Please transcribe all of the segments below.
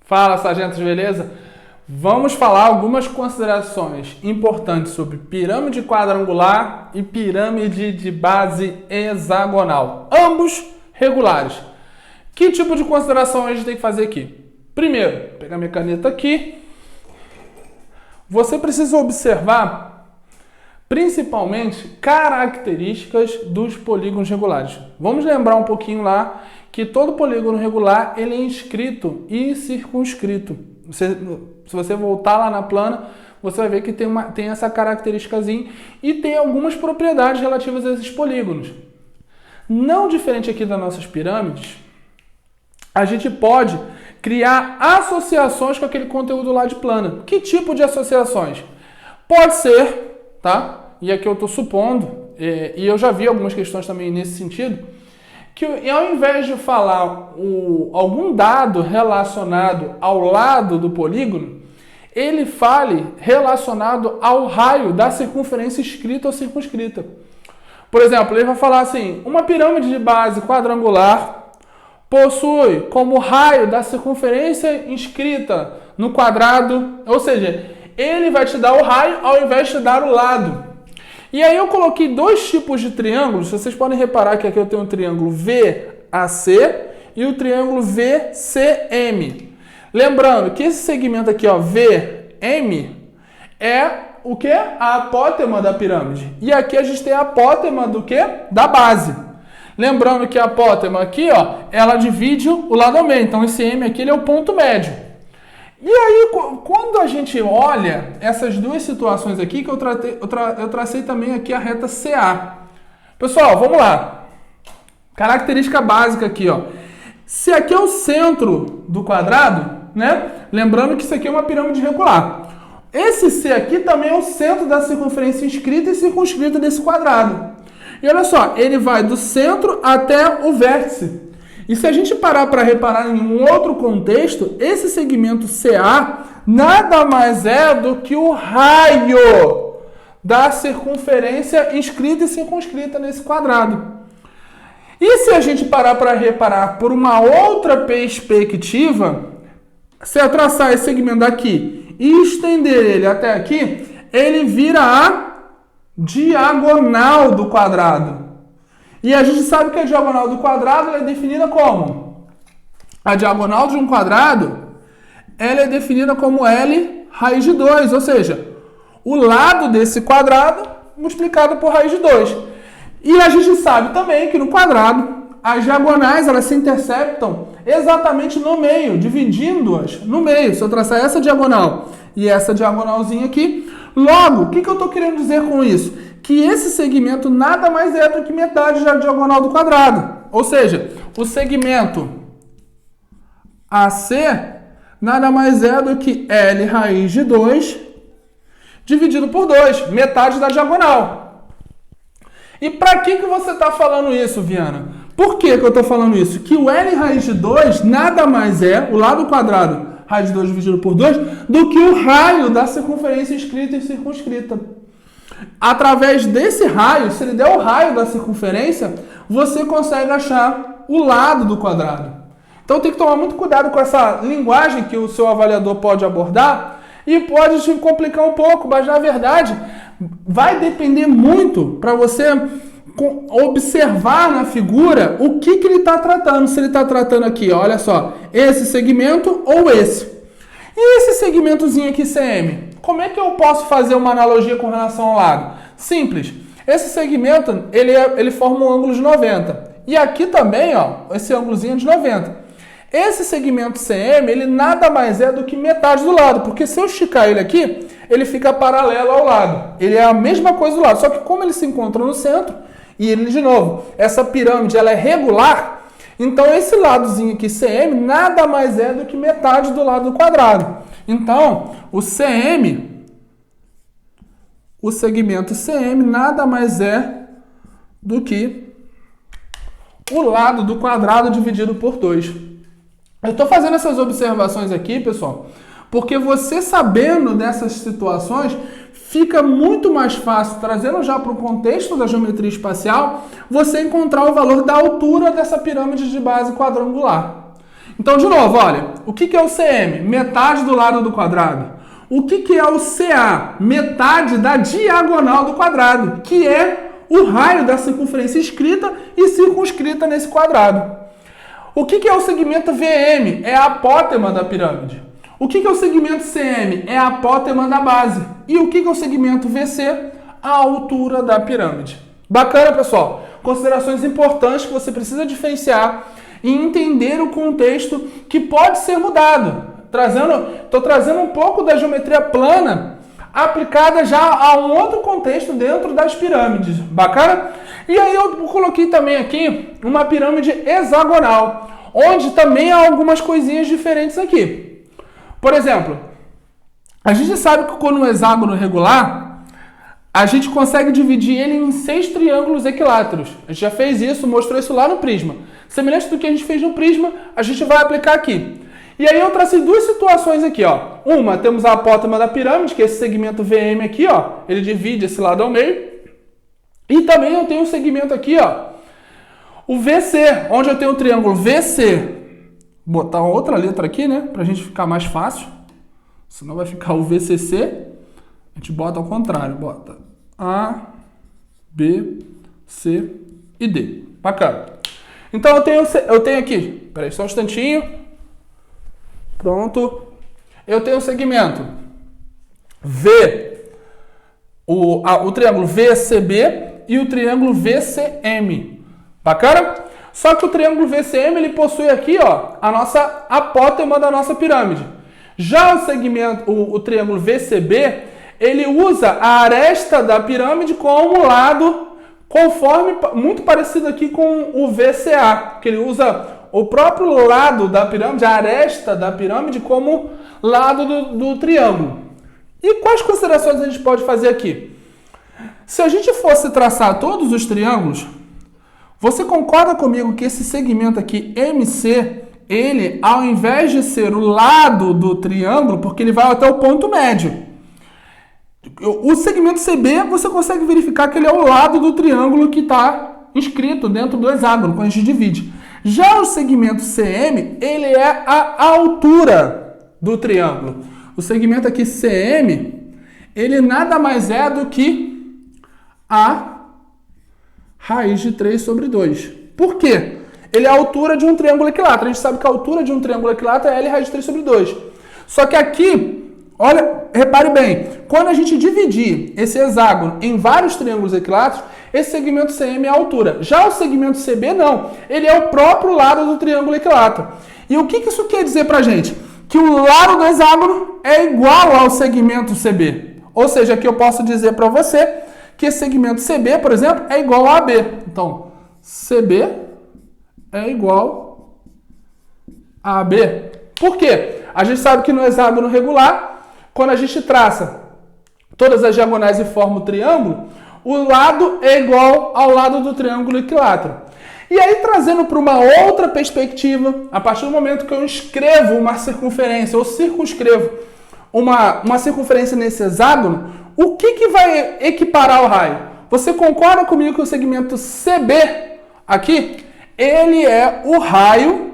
Fala, sargentos, beleza? Vamos falar algumas considerações importantes sobre pirâmide quadrangular e pirâmide de base hexagonal, ambos regulares. Que tipo de consideração a gente tem que fazer aqui? Primeiro, vou pegar minha caneta aqui. Você precisa observar principalmente características dos polígonos regulares. Vamos lembrar um pouquinho lá que todo polígono regular ele é inscrito e circunscrito. Se você voltar lá na plana, você vai ver que tem essa característicazinha e tem algumas propriedades relativas a esses polígonos. Não diferente aqui das nossas pirâmides, a gente pode criar associações com aquele conteúdo lá de plana. Que tipo de associações? Pode ser, tá? E aqui eu estou supondo, e eu já vi algumas questões também nesse sentido, que ao invés de falar algum dado relacionado ao lado do polígono, ele fale relacionado ao raio da circunferência inscrita ou circunscrita. Por exemplo, ele vai falar assim, uma pirâmide de base quadrangular possui como raio da circunferência inscrita no quadrado, ou seja, ele vai te dar o raio ao invés de te dar o lado. E aí eu coloquei dois tipos de triângulos, vocês podem reparar que aqui eu tenho um triângulo VAC e o triângulo VCM. Lembrando que esse segmento aqui, ó, VM, é o que? A apótema da pirâmide. E aqui a gente tem a apótema do que? Da base. Lembrando que a apótema aqui, ó, ela divide o lado ao meio. Então esse M aqui ele é o ponto médio. E aí, quando a gente olha essas duas situações aqui, que eu tracei também aqui a reta CA. Pessoal, vamos lá. Característica básica aqui, ó. Se aqui é o centro do quadrado, né? Lembrando que isso aqui é uma pirâmide regular. Esse C aqui também é o centro da circunferência inscrita e circunscrita desse quadrado. E olha só, ele vai do centro até o vértice. E se a gente parar para reparar em um outro contexto, esse segmento CA nada mais é do que o raio da circunferência inscrita e circunscrita nesse quadrado. E se a gente parar para reparar por uma outra perspectiva, se eu traçar esse segmento daqui e estender ele até aqui, ele vira a diagonal do quadrado. E a gente sabe que a diagonal do quadrado é definida como? A diagonal de um quadrado ela é definida como L raiz de 2, ou seja, o lado desse quadrado multiplicado por raiz de 2. E a gente sabe também que no quadrado as diagonais elas se interceptam exatamente no meio, dividindo-as no meio. Se eu traçar essa diagonal e essa diagonalzinha aqui, logo, o que eu estou querendo dizer com isso? Que esse segmento nada mais é do que metade da diagonal do quadrado. Ou seja, o segmento AC nada mais é do que L raiz de 2 dividido por 2, metade da diagonal. E para que você está falando isso, Viana? Por que eu estou falando isso? Que o L raiz de 2 nada mais é, o lado quadrado, raiz de 2 dividido por 2, do que o raio da circunferência inscrita e circunscrita. Através desse raio, se ele der o raio da circunferência, você consegue achar o lado do quadrado. Então tem que tomar muito cuidado com essa linguagem que o seu avaliador pode abordar e pode te complicar um pouco, mas na verdade vai depender muito para você observar na figura o que ele está tratando. Se ele está tratando aqui, ó, olha só, esse segmento ou esse. E esse segmentozinho aqui CM? Como é que eu posso fazer uma analogia com relação ao lado? Simples. Esse segmento, ele forma um ângulo de 90. E aqui também, ó, esse ângulozinho é de 90. Esse segmento CM, ele nada mais é do que metade do lado. Porque se eu esticar ele aqui, ele fica paralelo ao lado. Ele é a mesma coisa do lado. Só que como ele se encontra no centro, e ele, de novo, essa pirâmide ela é regular, então esse ladozinho aqui, CM, nada mais é do que metade do lado do quadrado. Então, o segmento CM nada mais é do que o lado do quadrado dividido por 2. Eu estou fazendo essas observações aqui, pessoal, porque você sabendo dessas situações, fica muito mais fácil, trazendo já para o contexto da geometria espacial, você encontrar o valor da altura dessa pirâmide de base quadrangular. Então, de novo, olha, o que é o CM? Metade do lado do quadrado. O que é o CA? Metade da diagonal do quadrado, que é o raio da circunferência inscrita e circunscrita nesse quadrado. O que é o segmento VM? É a apótema da pirâmide. O que é o segmento CM? É a apótema da base. E o que é o segmento VC? A altura da pirâmide. Bacana, pessoal? Considerações importantes que você precisa diferenciar e entender o contexto que pode ser mudado. Estou trazendo um pouco da geometria plana aplicada já a um outro contexto dentro das pirâmides. Bacana? E aí eu coloquei também aqui uma pirâmide hexagonal, onde também há algumas coisinhas diferentes aqui. Por exemplo, a gente sabe que quando um hexágono regular, a gente consegue dividir ele em 6 triângulos equiláteros. A gente já fez isso, mostrou isso lá no prisma. Semelhante do que a gente fez no prisma, a gente vai aplicar aqui. E aí eu tracei duas situações aqui, ó. Uma, temos a apótema da pirâmide, que é esse segmento VM aqui, ó. Ele divide esse lado ao meio. E também eu tenho um segmento aqui, ó. O VC, onde eu tenho o triângulo VC. Vou botar outra letra aqui, né? Pra gente ficar mais fácil. Senão vai ficar o VCC. A gente bota ao contrário. Bota A, B, C e D. Bacana. Então eu tenho aqui. Peraí, só um instantinho. Pronto. Eu tenho o segmento V, o triângulo VCB e o triângulo VCM. Bacana? Só que o triângulo VCM ele possui aqui, ó, a nossa apótema da nossa pirâmide. Já o segmento, o triângulo VCB, ele usa a aresta da pirâmide como lado, conforme muito parecido aqui com o VCA, que ele usa o próprio lado da pirâmide, a aresta da pirâmide, como lado do triângulo. E quais considerações a gente pode fazer aqui? Se a gente fosse traçar todos os triângulos, você concorda comigo que esse segmento aqui, MC, ele, ao invés de ser o lado do triângulo, porque ele vai até o ponto médio, o segmento CB, você consegue verificar que ele é o lado do triângulo que está inscrito dentro do hexágono, quando a gente divide. Já o segmento CM, ele é a altura do triângulo. O segmento aqui CM, ele nada mais é do que a raiz de 3 sobre 2. Por quê? Ele é a altura de um triângulo equilátero. A gente sabe que a altura de um triângulo equilátero é L raiz de 3 sobre 2. Só que aqui, olha, repare bem, quando a gente dividir esse hexágono em vários triângulos equiláteros, esse segmento CM é a altura. Já o segmento CB não, ele é o próprio lado do triângulo equilátero. E o que isso quer dizer pra gente? Que o lado do hexágono é igual ao segmento CB. Ou seja, aqui eu posso dizer para você que esse segmento CB, por exemplo, é igual a AB. Então, CB é igual a AB. Por quê? A gente sabe que no hexágono regular, quando a gente traça todas as diagonais e forma o triângulo, o lado é igual ao lado do triângulo equilátero. E aí, trazendo para uma outra perspectiva, a partir do momento que eu escrevo uma circunferência, ou circunscrevo uma circunferência nesse hexágono, o que vai equiparar o raio? Você concorda comigo que o segmento CB aqui, ele é o raio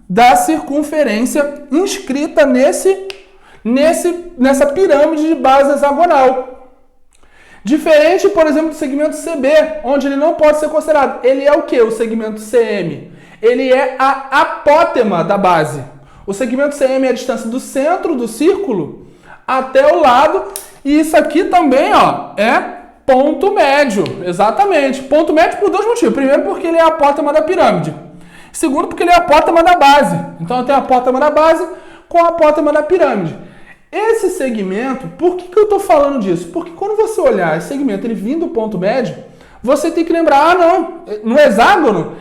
da circunferência inscrita nessa pirâmide de base hexagonal. Diferente, por exemplo, do segmento CB, onde ele não pode ser considerado. Ele é o que? O segmento CM. Ele é a apótema da base. O segmento CM é a distância do centro do círculo até o lado. E isso aqui também, ó, é ponto médio. Exatamente. Ponto médio por dois motivos. Primeiro, porque ele é a apótema da pirâmide. Segundo, porque ele é a apótema da base. Então, eu tenho a apótema da base com a apótema da pirâmide. Esse segmento, por que eu estou falando disso? Porque quando você olhar esse segmento ele vindo do ponto médio, você tem que lembrar, no hexágono,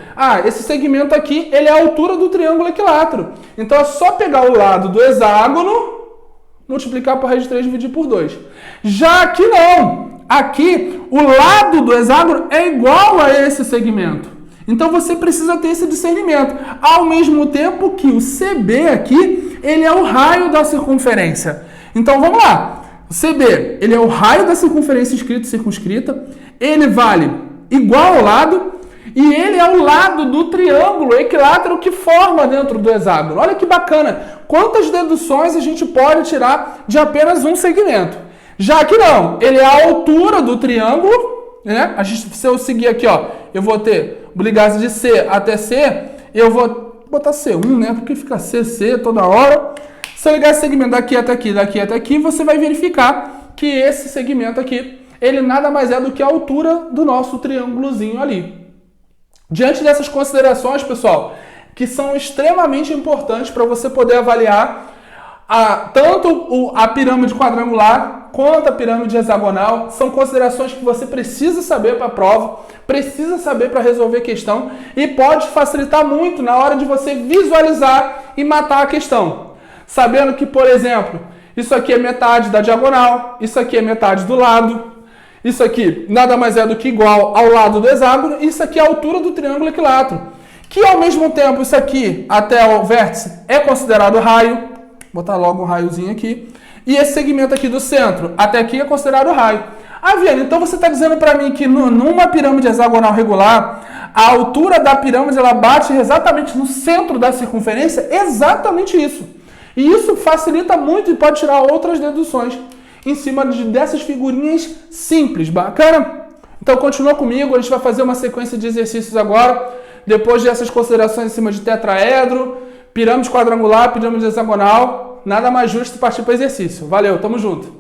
esse segmento aqui, ele é a altura do triângulo equilátero. Então é só pegar o lado do hexágono, multiplicar por raiz de 3 e dividir por 2. Já aqui não. Aqui, o lado do hexágono é igual a esse segmento. Então você precisa ter esse discernimento. Ao mesmo tempo que o CB aqui, ele é o raio da circunferência. Então vamos lá. O CB, ele é o raio da circunferência inscrita e circunscrita. Ele vale igual ao lado. E ele é o lado do triângulo equilátero que forma dentro do hexágono. Olha que bacana! Quantas deduções a gente pode tirar de apenas um segmento? Já que não, ele é a altura do triângulo, né? Se eu seguir aqui, ó, eu vou ter ligasse de C até C, eu vou botar C1, né? Porque fica C toda hora. Se eu ligar esse segmento daqui até aqui, você vai verificar que esse segmento aqui, ele nada mais é do que a altura do nosso triângulozinho ali. Diante dessas considerações, pessoal, que são extremamente importantes para você poder avaliar tanto a pirâmide quadrangular quanto a pirâmide hexagonal, são considerações que você precisa saber para a prova, precisa saber para resolver a questão e pode facilitar muito na hora de você visualizar e matar a questão. Sabendo que, por exemplo, isso aqui é metade da diagonal, isso aqui é metade do lado, isso aqui nada mais é do que igual ao lado do hexágono, e isso aqui é a altura do triângulo equilátero. Que ao mesmo tempo, isso aqui até o vértice é considerado raio, vou botar logo um raiozinho aqui, e esse segmento aqui do centro até aqui é considerado raio. Ah, Viana, então você está dizendo para mim que numa pirâmide hexagonal regular, a altura da pirâmide ela bate exatamente no centro da circunferência? Exatamente isso. E isso facilita muito e pode tirar outras deduções em cima dessas figurinhas simples, bacana? Então continua comigo, a gente vai fazer uma sequência de exercícios agora, depois dessas considerações em cima de tetraedro, pirâmide quadrangular, pirâmide hexagonal, nada mais justo partir para o exercício. Valeu, tamo junto!